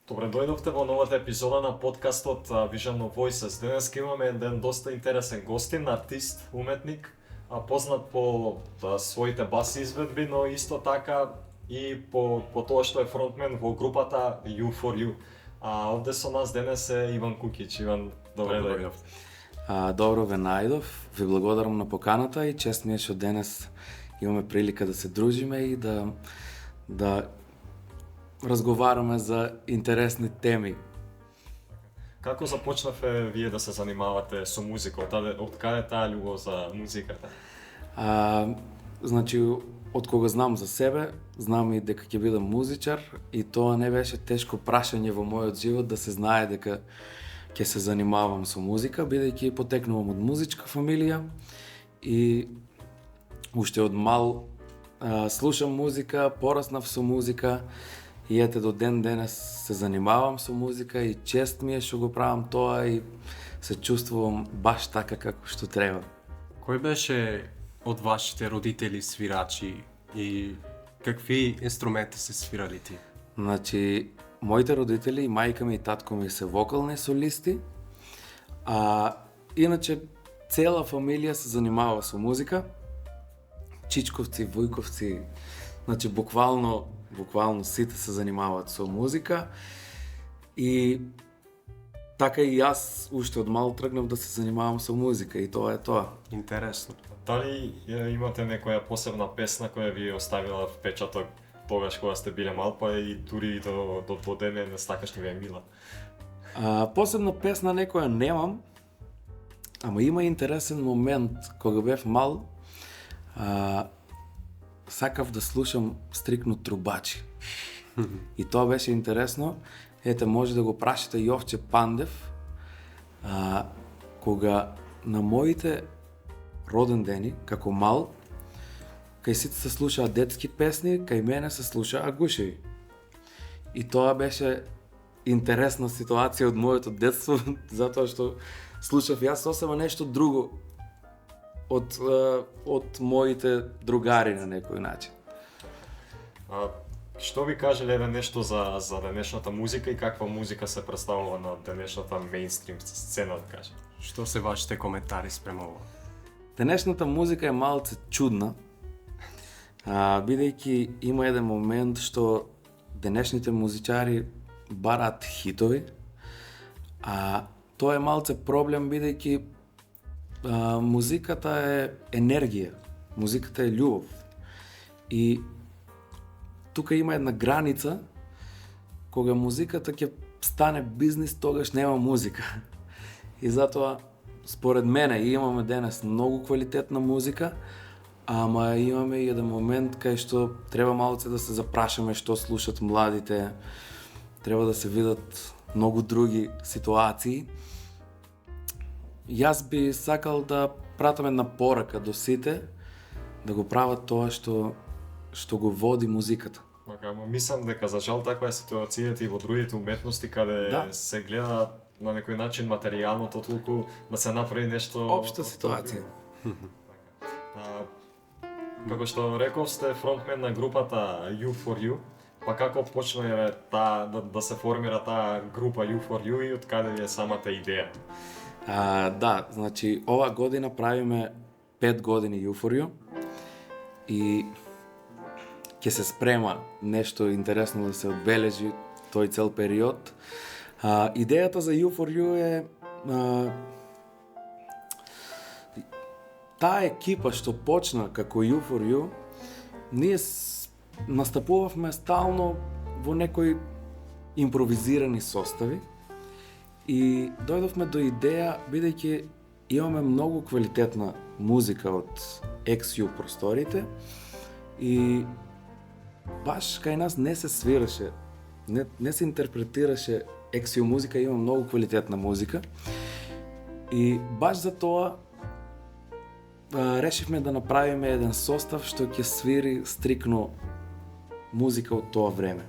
Добре дојдовте во новата епизода на подкастот Vision of Voices. Денес имаме еден доста интересен гостин, артист, уметник, познат по своите бас изведби, но исто така и по тоа што е фронтмен во групата U4U. Овде со нас денес е Иван Кукич. Иван, добре дојдовте. Добро ве најдов, ви благодарам на поканата и чест ми е што денес имаме прилика да се дружиме и да разговараме за интересни теми. Како започнавте вие да се занимавате со музика? Од каде таа љубов за музиката? Значи, од кога знам за себе, знам и дека ќе бидам музичар и тоа не беше тешко прашање во мојот живот да се знае дека ќе се занимавам со музика, бидејќи потекнувам од музичка фамилија и уште од мал слушам музика, пораснав со музика и ете до ден денес се занимавам со музика и чест ми е што го правам тоа и се чувствувам баш така како што треба. Кој беше од вашите родители свирачи и какви инструменти се свирали ти? Значи, моите родители, мајка ми и татко ми се вокални солисти, иначе цела фамилија се занимава со музика. Чичковци, Вујковци, значи буквално сите се занимаваат со музика и така и јас уште од мал тргнав да се занимавам со музика и тоа е тоа. Интересно. Дали имате некоја посебна песна која ви оставила впечаток тогаш кога сте биле мал, па и дури до денес така што ви е мила? Посебна песна некоја немам, ама има интересен момент кога бев мал. Сакав да слушам стрикно трубачи. И тоа беше интересно. Ете, може да го прашите Јовче Пандев, кога на моите роден дени, како мал, кај сите се слушаа детски песни, кај мене се слушаа гушеви. И тоа беше интересна ситуација од моето детство, затоа што слушав јас сосема нешто друго од моите другари на некој начин. Што ви кажеле нешто за денешната музика и каква музика се представува на денешната мејнстрим сцена, да кажем? Што се вашите коментари спрема ова? Денешната музика е малце чудна, бидејќи има еден момент што денешните музичари бараат хитови, а тоа е малце проблем бидејќи музиката е енергија, музиката е љубов. И тука има една граница, кога музиката ќе стане бизнис, тогаш нема музика. И затоа, според мене, имаме денес многу квалитетна музика, ама имаме и еден момент кај што треба малце да се запрашаме што слушат младите, треба да се видат многу други ситуации. Јас би сакал да пратам една порака до сите, да го прават тоа што го води музиката. Ама мислам дека за жал таква е ситуацијата и во другите уметности каде се гледа на некој начин материјалното толку да се направи нешто општа ситуација. Како што реков, сте фронтмен на групата U4U, па како почна да се формира таа група U4U и од каде ви е самата идеја? Да, значи ова година правиме 5 години U4U и ќе се спрема нешто интересно да се одбележи тој цел период. Идејата за U4U е таа екипа што почна како U4U, ние настапувавме стално во некои импровизирани состави и дојдовме до идеја, бидејќи имаме многу квалитетна музика од XU просторите и баш кај нас не се свираше, не се интерпретираше XU музика, има многу квалитетна музика и баш за тоа решивме да направиме еден состав што ќе свири стрикно музика од тоа време.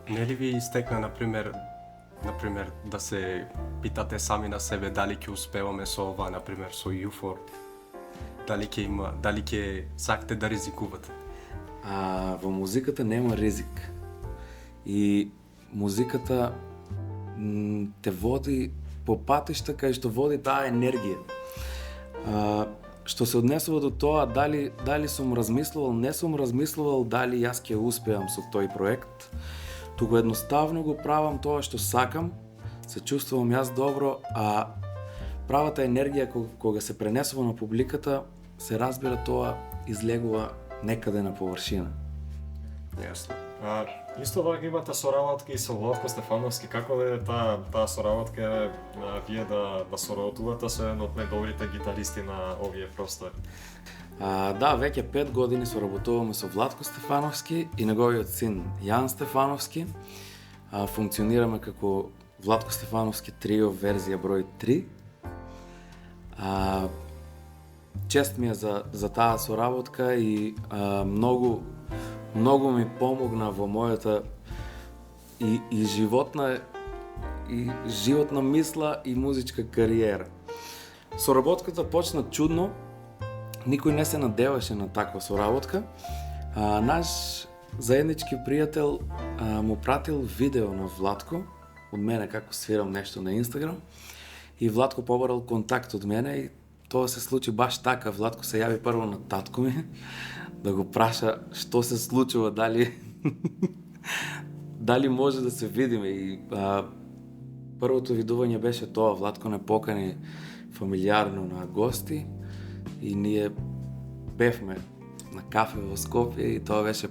Нели ви истекна, например, да се питате сами на себе дали ќе успеваме со ова, например, со U4? Дали ќе сакате да ризикувате? Во музиката нема ризик. И музиката те води по патишта кај што води таа енергија. Што се однесува до тоа дали сум размислувал, не сум размислувал дали јас ќе успеам со тој проект, туку едноставно го правам тоа што сакам, се чувствувам јас добро, а правата енергија кога се пренесува на публиката, се разбира тоа излегува некаде на површина. Јасно. Исто така имате соработки и со Владко Стефановски. Како е таа соработка вие да соработувате со еден од најдобрите гитаристи на овие простори? Да, веќе 5 години соработуваме со Владко Стефановски и неговиот син Јан Стефановски. Функционираме како Владко Стефановски трио верзија број 3. Чест ми е за таа соработка и многу ми помогна во мојата и животна мисла и музичка кариера. Соработката почна чудно, никој не се надеваше на таква соработка. Наш заеднички пријател му пратил видео на Владко од мене како свирам нешто на Инстаграм и Владко побарал контакт од мене и тоа се случи баш така. Владко се јави прво на татко ми да го праша што се случува, дали може да се видиме. И првото видување беше тоа, Владко не покани фамилиарно на гости и ние бевме на кафе во Скопје и тоа беше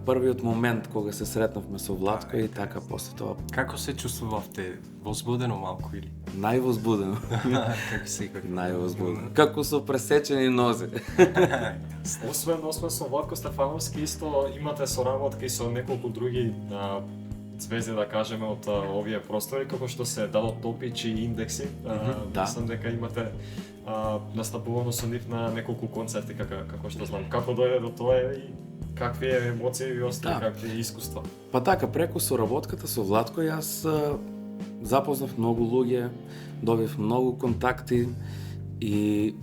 првиот момент кога се сретнавме со Владко и така после тоа. Како се чувствувавте? Возбудено малку или? Највозбудено. Како секој. Највозбудено. Како со пресечени нозе. Освен со Владко Стефановски, исто имате соработки со неколку други звезди, да кажеме, од овие простори, како што се Дадо Топич и Индекси. Мислам дека имате настапувано со нив на неколку концерти, како што знам. Како дојде до тоа и какви емоции ви остави, какви искуства? Па така, преку соработката со Владко јас запознав многу луѓе, добив многу контакти и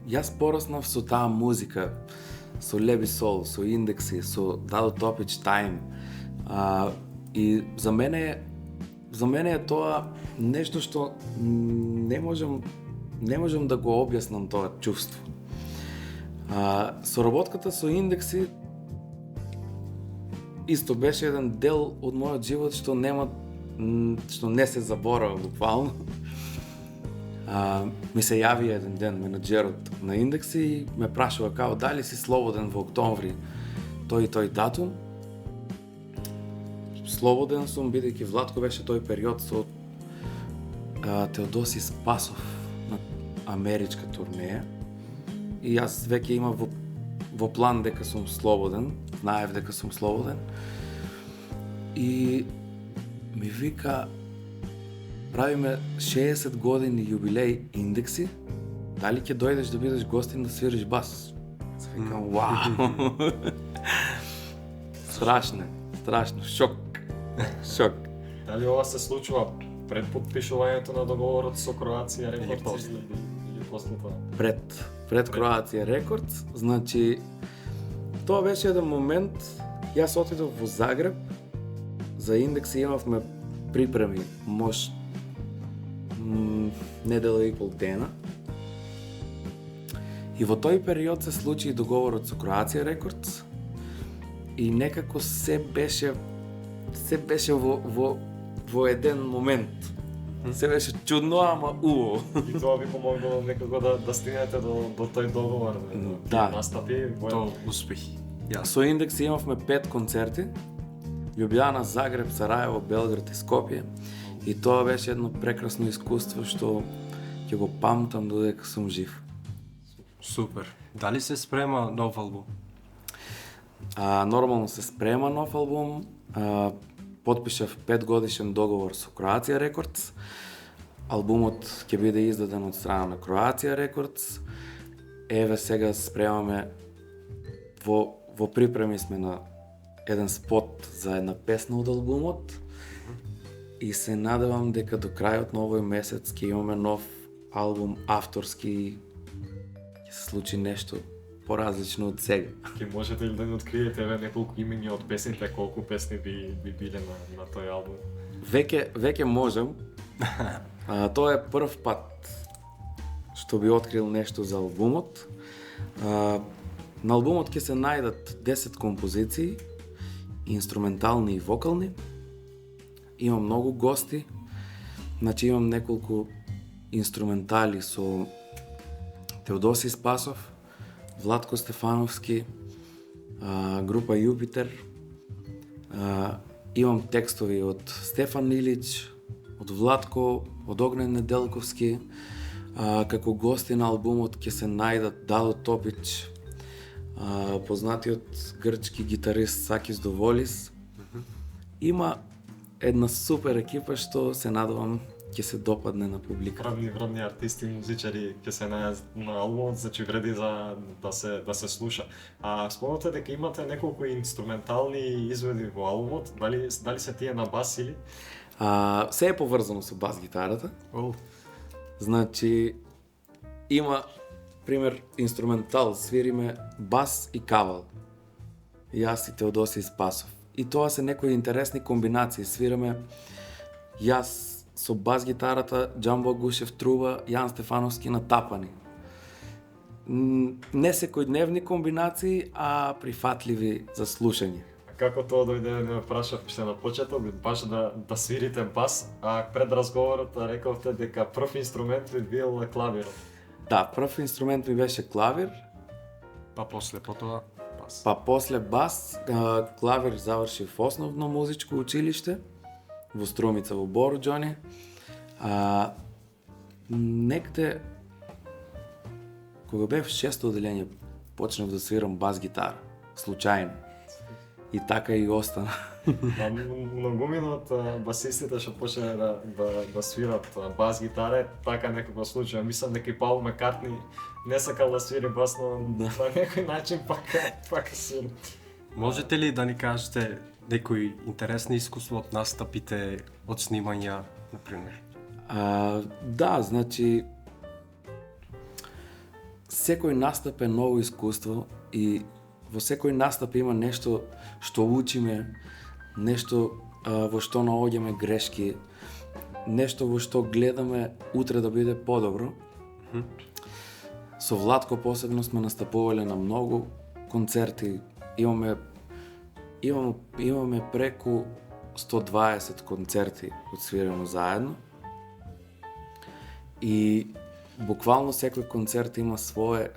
јас пораснав со таа музика, со Леби Сол, со Индекси, со Дадо Топич, Time. И за мене е тоа нешто што не можам да го објаснам тоа чувство. Соработката со Индекси исто беше еден дел од мојот живот што не се заборава буквално. Ми се јави еден ден менаџерот на Индекси и ме прашува као дали си слободен во октомври тој и тој датум. Слободен сум, бидејќи Владко беше тој период со Теодоси Спасов на америчка турнеја. И јас веќе имав во план дека сум слободен, знаев дека сум слободен. И ми вика, правиме 60 години јубилеј Индекси, дали ќе дојдеш да бидеш гостин да свириш бас? Викам, вау! Страшно, шок. Дали ова се случува пред подпишувањето на договорот со Кроација Рекордс или после тоа? Пред Кроација Рекордс, значи тоа беше еден момент, јас отидов во Загреб, за Индекси имавме припреми недела и пол дена. И во тој период се случи и договорот со Кроација Рекордс и некако се беше во еден момент. Се беше чудно, ама убаво. И тоа ви помогнало некако да стигнете до тој договор, да настапи, до успехи. Со Индекси имавме 5 концерти: Љубљана, Загреб, Сараево, Белград и Скопје. И тоа беше едно прекрасно искуство што ќе го памтам додека сум жив. Супер. Дали се спрема нов албум? Нормално се спрема нов албум. Потпишав 5 годишен договор со Кроација Рекордс. Албумот ќе биде издаден од страна на Кроација Рекордс. Еве сега спремаме во припреми сме на еден спот за една песна од албумот и се надевам дека до крајот на овој месец ќе имаме нов албум авторски, ќе се случи нешто по-различно од сега. Ке можете ли да ни откриете неколку имиња од песните, колку песни би биле на тој албум? Веќе можам. Тоа е прв пат што би открил нешто за албумот. На албумот ќе се најдат 10 композиции, инструментални и вокални. Имам многу гости, значи имам неколку инструментали со Теодоси Спасов, Владко Стефановски, група Јупитер. Имам текстови од Стефан Илич, од Владко, од Огнен Неделковски. Како гости на албумот ќе се најдат Дадо Топич, познатиот грчки гитарист Сакис Доволис. Има една супер екипа што се надевам ќе се допадне на публика. Врвни артисти и музичари ќе се најдат на албумот, значи вреди за да се слуша. Спомнате дека имате неколку инструментални изведи во албумот, дали се тие на бас или? Се е поврзано со бас гитарата. Значи има пример инструментал, свириме бас и кавал. Јас и Теодоси Спасов. И тоа се некои интересни комбинации. Свираме јас со бас гитарата, Джамбо Гушев труба, Јан Стефановски на тапани. Не секојдневни комбинации, а прифатливи за слушање. Како тоа дојде да ме прашавте на почеток, баш да свирите бас, а пред разговорот рековте дека прв инструмент ви бил клавирот. Да, прв инструмент ми беше клавир. Па после потоа бас. Па после бас, клавир завршив основно музичко училиште во Струмица во Бороџони. Некде кога бев шесто оделение почнав да свирам бас гитара, случајно. И така и остана. Многумина од басистите што почнале да свират бас гитара, така некако случај. Мислам дека и Паул Маккартни не сакал да свири бас, но на некој начин пак свири. Можете ли да ни кажете некои интересни искуства од настапите, од снимања, например? Да, значи секој настап е ново искуство и во секој настап има нешто што учиме, нешто во што наоѓаме грешки, нешто во што гледаме утре да биде подобро. Со Владко посебно сме настапувале на многу концерти. Имаме преку 120 концерти отсвирено заедно. И буквално секој концерт има свое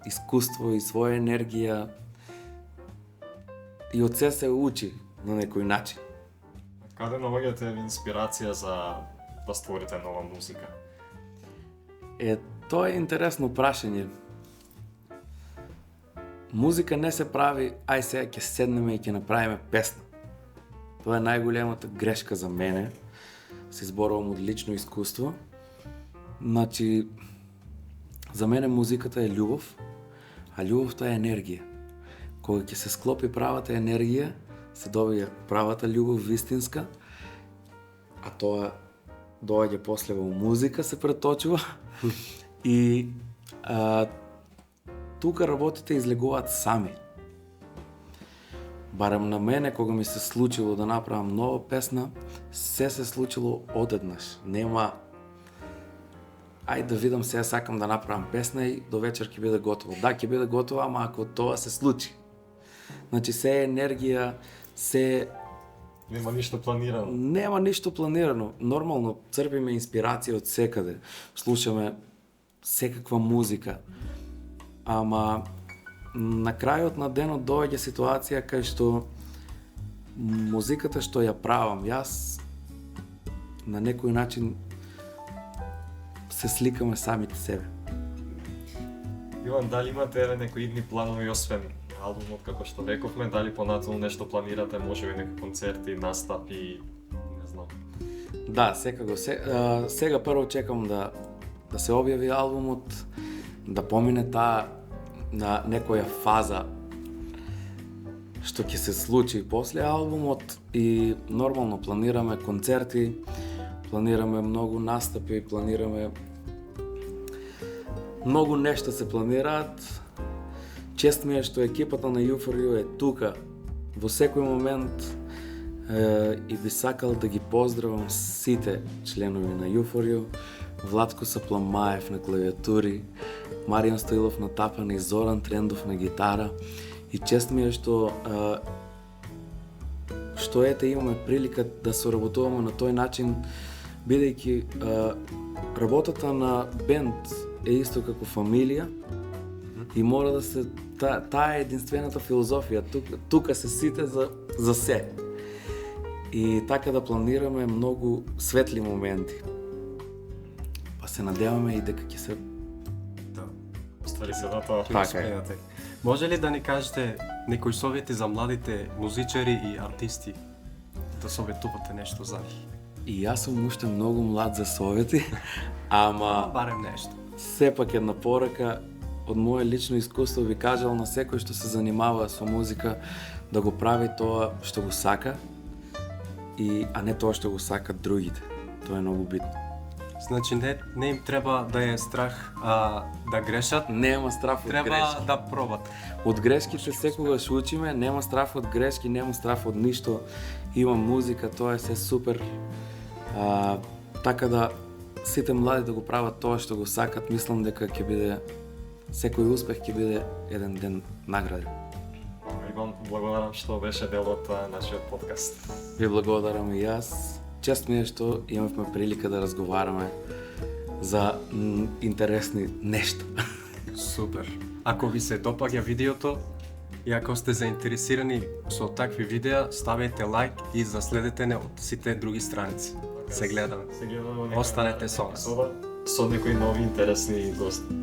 искуство и своја енергија и од се учи на некој начин. Каде наоѓате инспирација за да створите нова музика? Тоа е интересно прашање. Музика не се прави, ај сега ќе седнеме и ќе направиме песна. Тоа е најголемата грешка за мене. Се зборувам од лично искуство. Значи, за мене музиката е љубов, а љубовта е енергија. Кога ќе се склопи правата енергија, се добија правата љубов вистинска, а тоа доаѓа после во музика се преточува и тука работите излегуваат сами. Барем на мене, кога ми се случило да направам нова песна, се случило одеднаш. Нема ајде да видам сега сакам да направам песна и до вечер ќе биде готово. Да, ќе биде готово, ама ако тоа се случи. Значи се е енергија, се Нема ништо планирано. Нема ништо планирано. Нормално црпиме инспирација од секаде. Слушаме секаква музика. Ама на крајот на денот доаѓа ситуација кај што музиката што ја правам јас на некој начин се сликаме самите себе. Иван, дали имате некои идни планови освен албумот, како што рековме, дали понатаму нешто планирате, можеби некои концерти, настапи, не знам. Да, секако. Сега прво чекам да се објави албумот, да помине таа на некоја фаза што ќе се случи после албумот и нормално планираме концерти, планираме многу настапи, планираме многу нешта се планираат чест ми е што екипата на U4U е тука во секој момент и би сакал да ги поздравам сите членови на U4U, Владко Сапламаев на клавиатури, Маријан Стоилов на тапане и Зоран Трендов на гитара. И чест ми е што ете имаме прилика да соработуваме на тој начин, бидејќи работата на бенд е исто како фамилија и мора да се таа е единствената филозофија. Тука се сите за се. И така да планираме многу светли моменти. Па се надеваме и дека ќе се Ствари се на тоа. Така е. Може ли да ни кажете некои совети за младите музичари и артисти? Да советувате нешто за нив? И јас сум уште многу млад за совети, ама Барем нешто. сепак една порака од моје лично искуство би кажал на секој што се занимава со музика да го прави тоа што го сака, а не тоа што го сакат другите. Тоа е многу битно. Значи не им треба да е страх да грешат, Нема страф од треба грешки. да пробат. Од грешките секогаш учиме, нема страф од грешки, нема страф од ништо. Има музика, тоа е се супер. Така да сите млади да го прават тоа што го сакат, мислам дека ќе биде секој успех ќе биде еден ден награден. Иван, благодарам што беше дел од нашиот подкаст. Ви благодарам и јас. Чест ми е што имавме прилика да разговараме за интересни нешта. Супер. Ако ви се допаѓа видеото и ако сте заинтересирани со такви видеа, ставете лайк и заследете не од сите други страници. Се гледаме. Се гледаме. Останете со нас. Со некои нови интересни гости.